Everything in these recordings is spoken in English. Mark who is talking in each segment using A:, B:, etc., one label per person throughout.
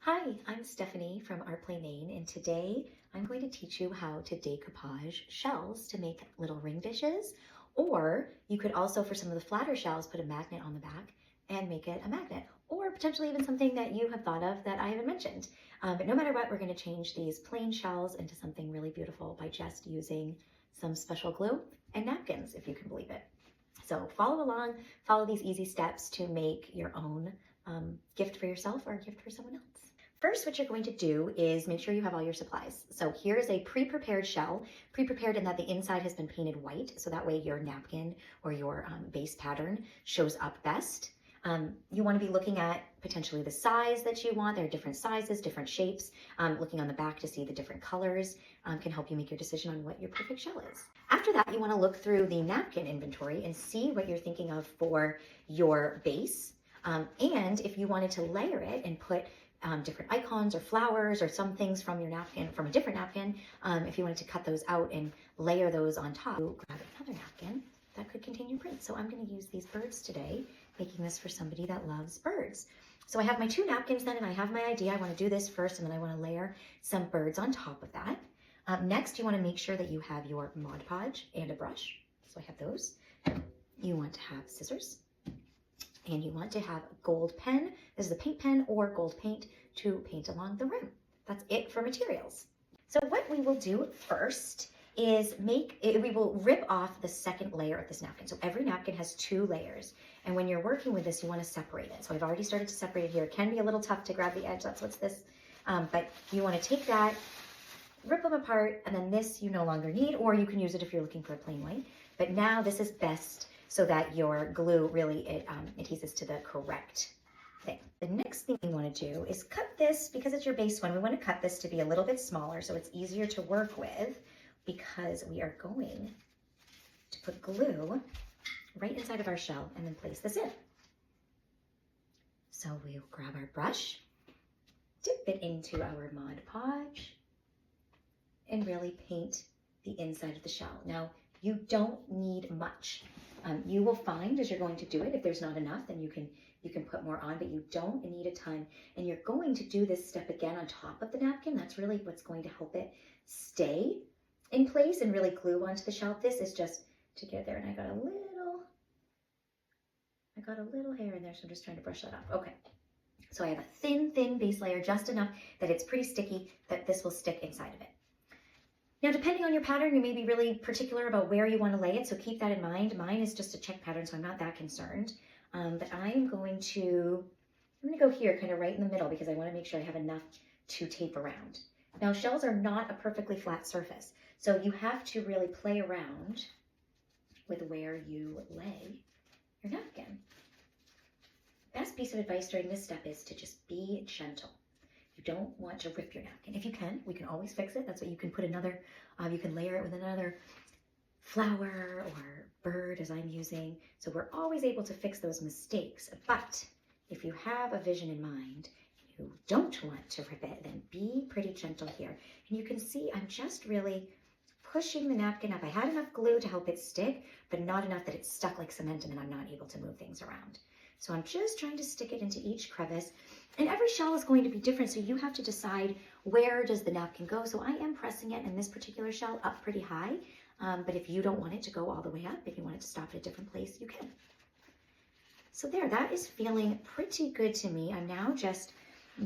A: Hi, I'm Stephanie from Art Play Maine, and today I'm going to teach you how to decoupage shells to make little ring dishes, or you could also, for some of the flatter shells, put a magnet on the back and make it a magnet, or potentially even something that you have thought of that I haven't mentioned. But no matter what, we're going to change these plain shells into something really beautiful by just using some special glue and napkins, if you can believe it. So follow along, follow these easy steps to make your own gift for yourself or a gift for someone else. First, what you're going to do is make sure you have all your supplies. So here is a pre-prepared shell, pre-prepared in that the inside has been painted white, so that way your napkin or your base pattern shows up best. You want to be looking at potentially the size that you want. There are different sizes, different shapes. Looking on the back to see the different colors can help you make your decision on what your perfect shell is. After that, you want to look through the napkin inventory and see what you're thinking of for your base. And if you wanted to layer it and put different icons or flowers or some things from your napkin, from a different napkin, if you wanted to cut those out and layer those on top, grab another napkin that could contain your print. So I'm going to use these birds today, making this for somebody that loves birds. So I have my two napkins then, and I have my idea. I want to do this first, and then I want to layer some birds on top of that. Next, you want to make sure that you have your Mod Podge and a brush. So I have those. You want to have scissors. And you want to have a gold pen. This is a paint pen or gold paint to paint along the rim. That's it for materials. So what we will do first is we will rip off the second layer of this napkin. So every napkin has two layers. And when you're working with this, you want to separate it. So I've already started to separate it here. It can be a little tough to grab the edge. That's what's this. But you want to take that, rip them apart, and then this you no longer need, or you can use it if you're looking for a plain white. But now this is best so that your glue really adheses to the correct thing. The next thing you want to do is cut this, because it's your base one, we want to cut this to be a little bit smaller so it's easier to work with, because we are going to put glue right inside of our shell and then place this in. So we'll grab our brush, dip it into our Mod Podge, and really paint the inside of the shell. Now, you don't need much. You will find as you're going to do it, if there's not enough, then you can put more on, but you don't need a ton. And you're going to do this step again on top of the napkin. That's really what's going to help it stay in place and really glue onto the shell. This is just to get there, and I got a little hair in there, so I'm just trying to brush that off. Okay. So I have a thin base layer, just enough that it's pretty sticky, that this will stick inside of it. Now, depending on your pattern, you may be really particular about where you want to lay it, so keep that in mind. Mine is just a check pattern, so I'm not that concerned. But I'm going to go here, kind of right in the middle, because I want to make sure I have enough to tape around. Now, shells are not a perfectly flat surface, so you have to really play around with where you lay your napkin. Best piece of advice during this step is to just be gentle. You don't want to rip your napkin. If you can, we can always fix it. That's what you can put another, you can layer it with another flower or bird, as I'm using. So we're always able to fix those mistakes. But if you have a vision in mind, you don't want to rip it, then be pretty gentle here. And you can see I'm just really pushing the napkin up. I had enough glue to help it stick, but not enough that it's stuck like cement and then I'm not able to move things around. So I'm just trying to stick it into each crevice. And every shell is going to be different, so you have to decide where does the napkin go. So I am pressing it in this particular shell up pretty high, but if you don't want it to go all the way up, if you want it to stop at a different place, you can. So there, that is feeling pretty good to me. I'm now just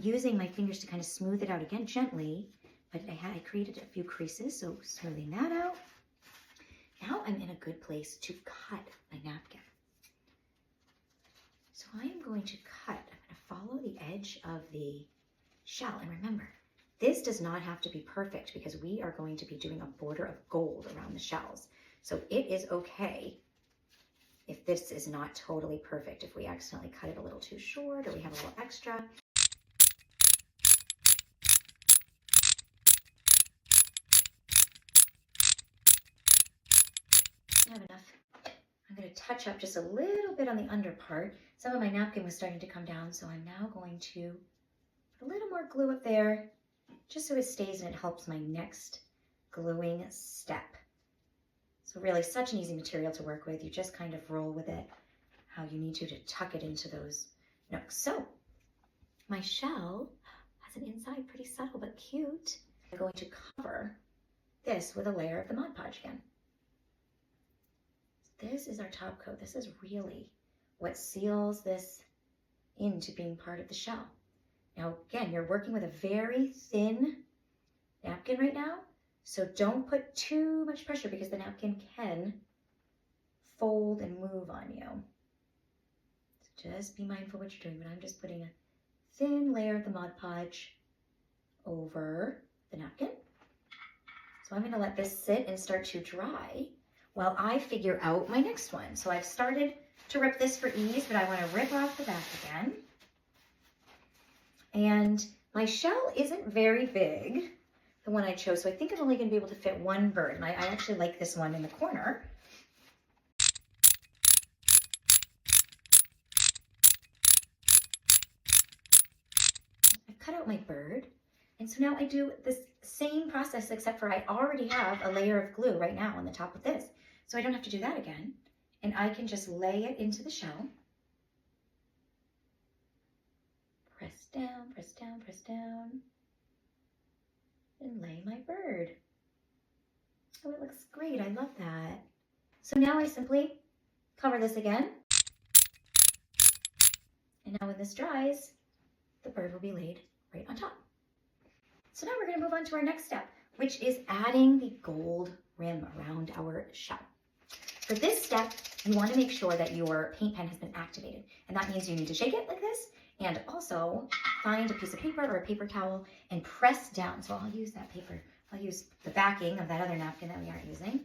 A: using my fingers to kind of smooth it out again gently, but I created a few creases, so smoothing that out. Now I'm in a good place to cut my napkin. So I am going to cut, I'm going to follow the edge of the shell. And remember, this does not have to be perfect because we are going to be doing a border of gold around the shells. So it is okay if this is not totally perfect, if we accidentally cut it a little too short or we have a little extra. I have enough. I'm going to touch up just a little bit on the under part. Some of my napkin was starting to come down, so I'm now going to put a little more glue up there, just so it stays and it helps my next gluing step. So really such an easy material to work with. You just kind of roll with it how you need to tuck it into those nooks. So my shell has an inside, pretty subtle but cute. I'm going to cover this with a layer of the Mod Podge again. This is our top coat. This is really what seals this into being part of the shell. Now, again, you're working with a very thin napkin right now, so don't put too much pressure because the napkin can fold and move on you. So just be mindful what you're doing, but I'm just putting a thin layer of the Mod Podge over the napkin. So I'm going to let this sit and start to dry while I figure out my next one. So I've started to rip this for ease, but I want to rip off the back again. And my shell isn't very big, the one I chose, so I think I'm only going to be able to fit one bird. And I actually like this one in the corner. I've cut out my bird. And so now I do this same process, except for I already have a layer of glue right now on the top of this. So I don't have to do that again. And I can just lay it into the shell. Press down, press down, press down. And lay my bird. Oh, it looks great. I love that. So now I simply cover this again. And now when this dries, the bird will be laid right on top. So now we're going to move on to our next step, which is adding the gold rim around our shell. For this step, you want to make sure that your paint pen has been activated. And that means you need to shake it like this and also find a piece of paper or a paper towel and press down. So I'll use that paper. I'll use the backing of that other napkin that we aren't using.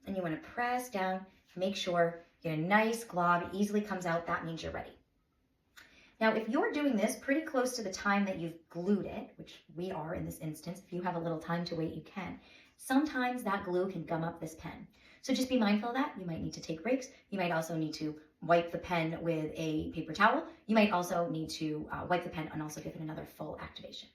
A: And you want to press down, make sure you get a nice glob, easily comes out. That means you're ready. Now, if you're doing this pretty close to the time that you've glued it, which we are in this instance, if you have a little time to wait, you can. Sometimes that glue can gum up this pen. So just be mindful of that. You might need to take breaks. You might also need to wipe the pen with a paper towel. You might also need to wipe the pen and also give it another full activation.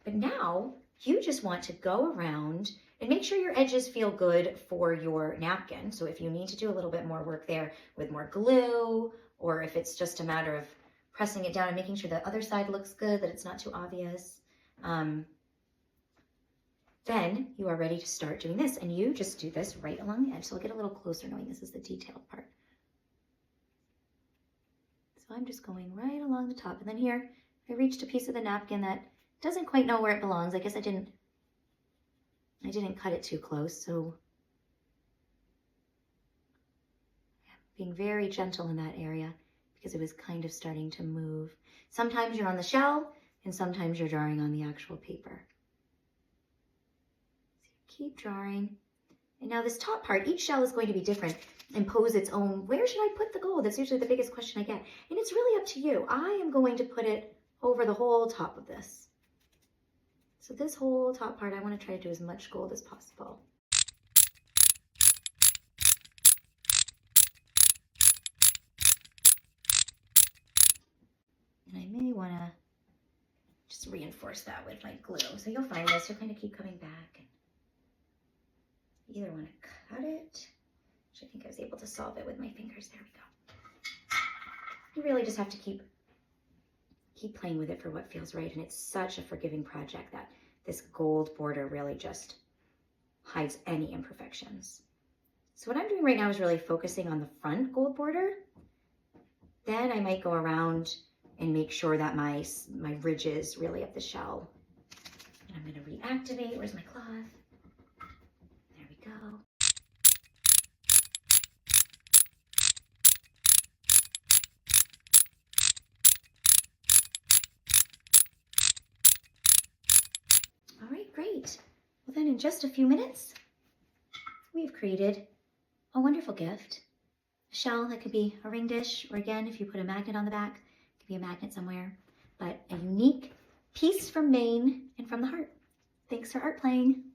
A: But now you just want to go around and make sure your edges feel good for your napkin. So if you need to do a little bit more work there with more glue, or if it's just a matter of pressing it down and making sure the other side looks good, that it's not too obvious, then you are ready to start doing this. And you just do this right along the edge. So I'll get a little closer knowing this is the detailed part. So I'm just going right along the top. And then here, I reached a piece of the napkin that doesn't quite know where it belongs. I guess I didn't cut it too close. So yeah, being very gentle in that area because it was kind of starting to move. Sometimes you're on the shell and sometimes you're drawing on the actual paper. Keep drawing. And now this top part, each shell is going to be different and pose its own, where should I put the gold? That's usually the biggest question I get. And it's really up to you. I am going to put it over the whole top of this. So this whole top part, I want to try to do as much gold as possible. And I may want to just reinforce that with my glue. So you'll find this, you'll kind of keep coming back. Either want to cut it, which I think I was able to solve it with my fingers. There we go. You really just have to keep playing with it for what feels right. And it's such a forgiving project that this gold border really just hides any imperfections. So what I'm doing right now is really focusing on the front gold border. Then I might go around and make sure that my ridges really of the shell. And I'm going to reactivate. Where's my cloth? Go. All right, great. Well then in just a few minutes, we've created a wonderful gift. A shell that could be a ring dish, or again, if you put a magnet on the back, it could be a magnet somewhere, but a unique piece from Maine and from the heart. Thanks for art playing.